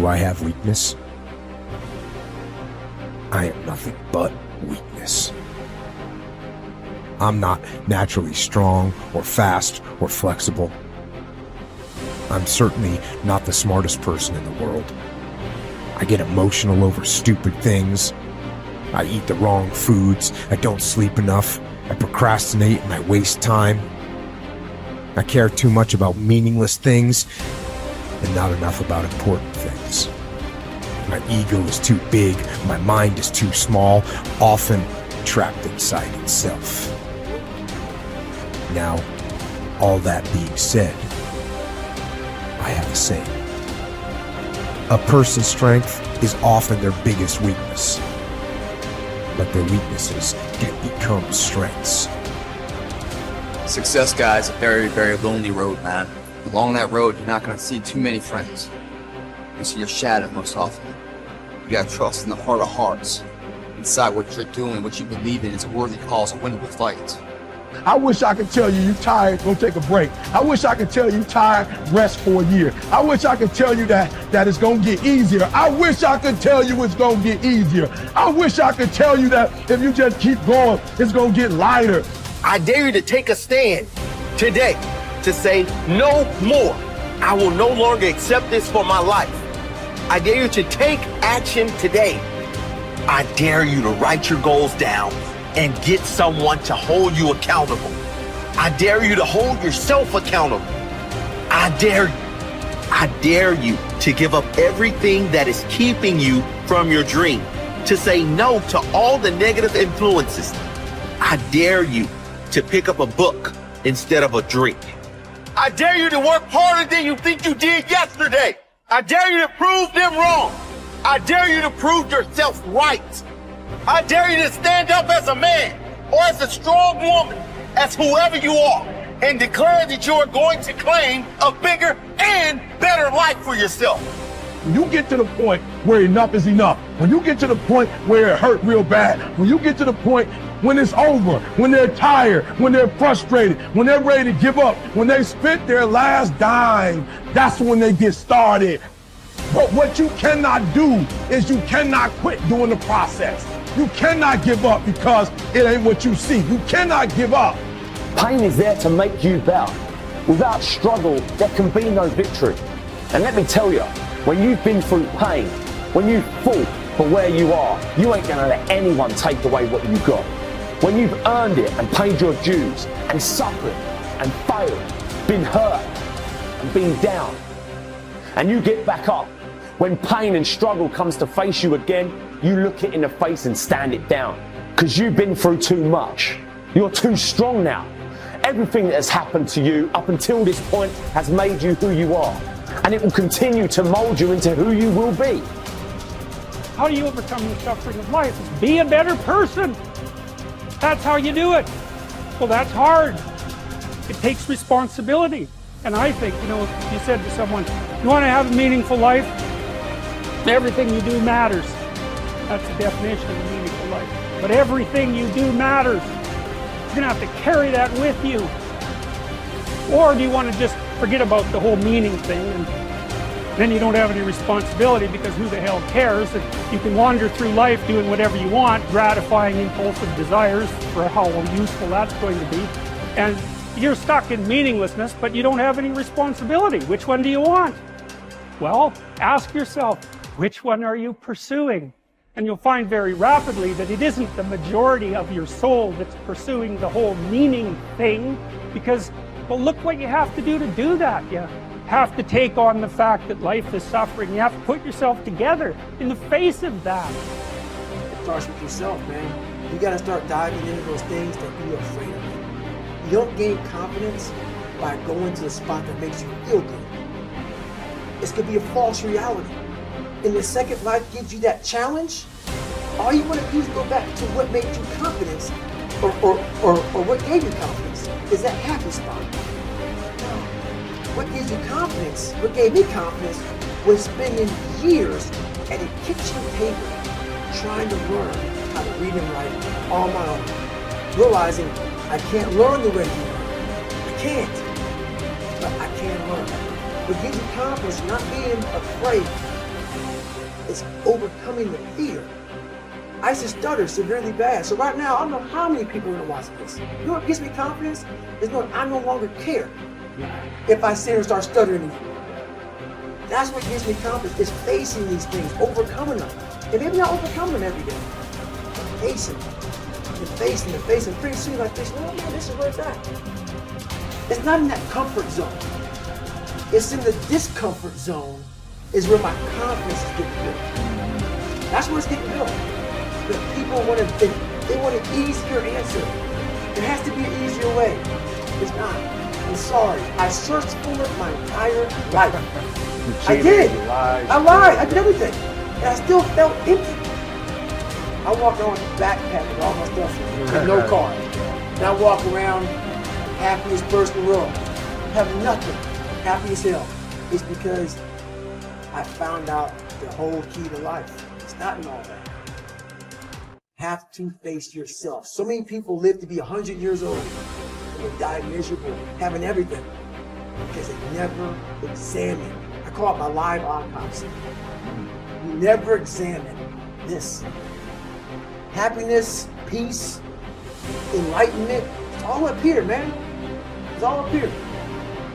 Do I have weakness? I am nothing but weakness. I'm not naturally strong or fast or flexible. I'm certainly not the smartest person in the world. I get emotional over stupid things. I eat the wrong foods. I don't sleep enough. I procrastinate and I waste time. I care too much about meaningless things and not enough about important things. My ego is too big. My mind is too small, often trapped inside itself. Now, all that being said, I have a saying. A person's strength is often their biggest weakness, but their weaknesses can become strengths. Success, guys, a very, very lonely road, man. Along that road, you're not going to see too many friends. You see your shadow most often. You got to trust in the heart of hearts. Inside what you're doing, what you believe in is a worthy cause, a winnable fight. I wish I could tell you you're tired, go take a break. I wish I could tell you you're tired, rest for a year. I wish I could tell you that it's going to get easier. I wish I could tell you it's going to get easier. I wish I could tell you that if you just keep going, it's going to get lighter. I dare you to take a stand today to say no more. I will no longer accept this for my life. I dare you to take action today. I dare you to write your goals down and get someone to hold you accountable. I dare you to hold yourself accountable. I dare you to give up everything that is keeping you from your dream, to say no to all the negative influences. I dare you to pick up a book instead of a drink. I dare you to work harder than you think you did yesterday. I dare you to prove them wrong. I dare you to prove yourself right. I dare you to stand up as a man or as a strong woman, as whoever you are, and declare that you are going to claim a bigger and better life for yourself. When you get to the point where enough is enough, when you get to the point where it hurt real bad, when you get to the point when it's over, when they're tired, when they're frustrated, when they're ready to give up, when they spent their last dime, that's when they get started. But what you cannot do is you cannot quit during the process. You cannot give up because it ain't what you see. You cannot give up. Pain is there to make you better. Without struggle, there can be no victory. And let me tell you, when you've been through pain, when you've fought for where you are, you ain't gonna let anyone take away what you got. When you've earned it and paid your dues and suffered and failed, been hurt and been down, and you get back up, when pain and struggle comes to face you again, you look it in the face and stand it down. Because you've been through too much. You're too strong now. Everything that has happened to you up until this point has made you who you are. And it will continue to mold you into who you will be. How do you overcome the suffering of life? Be a better person. That's how you do it. Well, that's hard. It takes responsibility. And I think, if you said to someone, you want to have a meaningful life? Everything you do matters. That's the definition of a meaningful life. But everything you do matters. You're going to have to carry that with you. Or do you want to just forget about the whole meaning thing and then you don't have any responsibility because who the hell cares? And you can wander through life doing whatever you want, gratifying impulsive desires for how useful that's going to be. And you're stuck in meaninglessness, but you don't have any responsibility. Which one do you want? Well, ask yourself, which one are you pursuing? And you'll find very rapidly that it isn't the majority of your soul that's pursuing the whole meaning thing, because, well, look what you have to do that. You have to take on the fact that life is suffering. You have to put yourself together in the face of that. It starts with yourself, man. You gotta start diving into those things that you're afraid of. You don't gain confidence by going to the spot that makes you feel good. It's gonna be a false reality. And the second life gives you that challenge, all you want to do is go back to what made you confidence, or what gave you confidence, is that happy spot. No. What gives you confidence, what gave me confidence, was spending years at a kitchen table trying to learn how to read and write on my own. Realizing I can't learn the way you learn. I can't, but I can learn. What gives you confidence, not being afraid It's overcoming the fear. I used to stutter severely bad. So right now, I don't know how many people are gonna watch this. You know what gives me confidence? Is knowing I no longer care if I sit here and start stuttering again. That's what gives me confidence, is facing these things, overcoming them. And maybe not overcoming them every day. Facing them. And facing and facing. Pretty soon like this, oh man, this is where it's at. It's not in that comfort zone. It's in the discomfort zone is where my confidence is getting built. That's where it's getting built. But people want they want an easier answer. It has to be an easier way. It's not. I'm sorry. I searched for it my entire life. I did. I lied. I did everything. And I still felt empty. I walk around with a backpack with all my stuff and no car. And I walk around happiest person in the world. Have nothing. Happy as hell. It's because I found out the whole key to life. It's not in all that. Have to face yourself. So many people live to be 100 years old and they die miserable, having everything, because they never examine. I call it my live autopsy. You never examine this. Happiness, peace, enlightenment, it's all up here, man. It's all up here.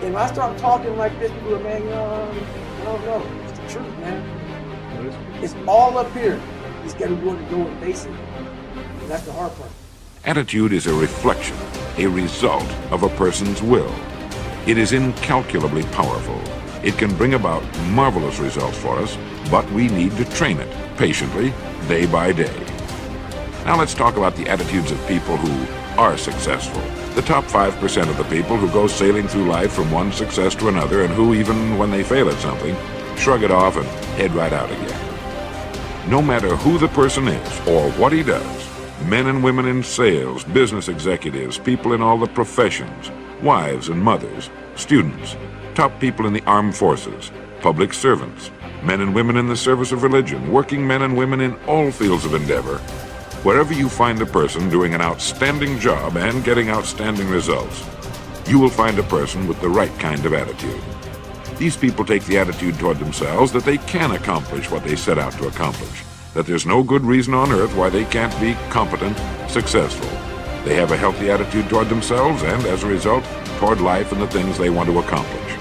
And when I start talking like this, people are, man, I don't know. It's the truth, man. It's all up here. You just got to be willing to go and face it. And that's the hard part. Attitude is a reflection, a result of a person's will. It is incalculably powerful. It can bring about marvelous results for us, but we need to train it patiently, day by day. Now let's talk about the attitudes of people who are successful. The top 5% of the people who go sailing through life from one success to another and who, even when they fail at something, shrug it off and head right out again. No matter who the person is or what he does, men and women in sales, business executives, people in all the professions, wives and mothers, students, top people in the armed forces, public servants, men and women in the service of religion, working men and women in all fields of endeavor. Wherever you find a person doing an outstanding job and getting outstanding results, you will find a person with the right kind of attitude. These people take the attitude toward themselves that they can accomplish what they set out to accomplish, that there's no good reason on earth why they can't be competent, successful. They have a healthy attitude toward themselves and, as a result, toward life and the things they want to accomplish.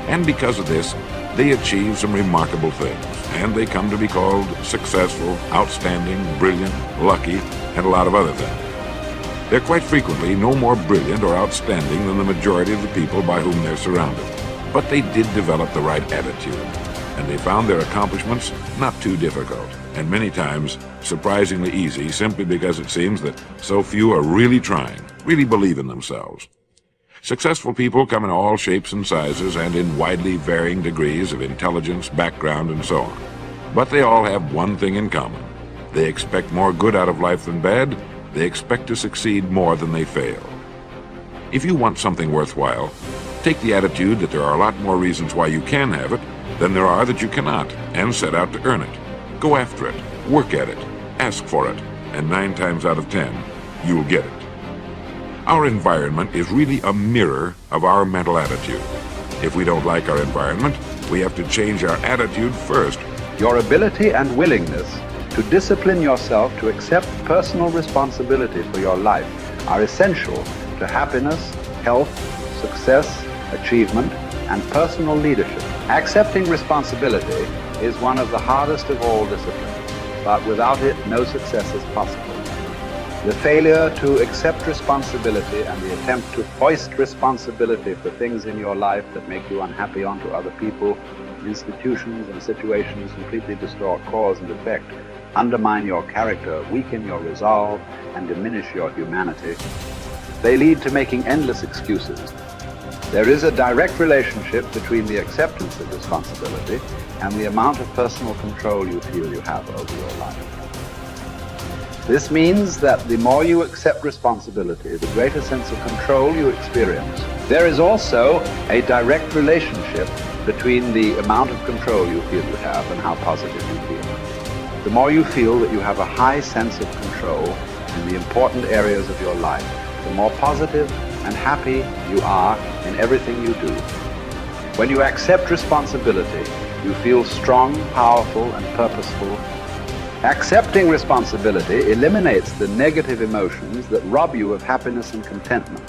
And because of this, they achieve some remarkable things, and they come to be called successful, outstanding, brilliant, lucky, and a lot of other things. They're quite frequently no more brilliant or outstanding than the majority of the people by whom they're surrounded. But they did develop the right attitude, and they found their accomplishments not too difficult, and many times surprisingly easy, simply because it seems that so few are really trying, really believe in themselves. Successful people come in all shapes and sizes and in widely varying degrees of intelligence, background, and so on. But they all have one thing in common. They expect more good out of life than bad. They expect to succeed more than they fail. If you want something worthwhile, take the attitude that there are a lot more reasons why you can have it than there are that you cannot, and set out to earn it. Go after it, work at it, ask for it, and 9 times out of 10, you'll get it. Our environment is really a mirror of our mental attitude. If we don't like our environment, we have to change our attitude first. Your ability and willingness to discipline yourself to accept personal responsibility for your life are essential to happiness, health, success, achievement, and personal leadership. Accepting responsibility is one of the hardest of all disciplines, but without it, no success is possible. The failure to accept responsibility and the attempt to foist responsibility for things in your life that make you unhappy onto other people, institutions, and situations completely distort cause and effect, undermine your character, weaken your resolve, and diminish your humanity. They lead to making endless excuses. There is a direct relationship between the acceptance of responsibility and the amount of personal control you feel you have over your life. This means that the more you accept responsibility, the greater sense of control you experience. There is also a direct relationship between the amount of control you feel you have and how positive you feel. The more you feel that you have a high sense of control in the important areas of your life, the more positive and happy you are in everything you do. When you accept responsibility, You feel strong, powerful, and purposeful. Accepting responsibility eliminates the negative emotions that rob you of happiness and contentment.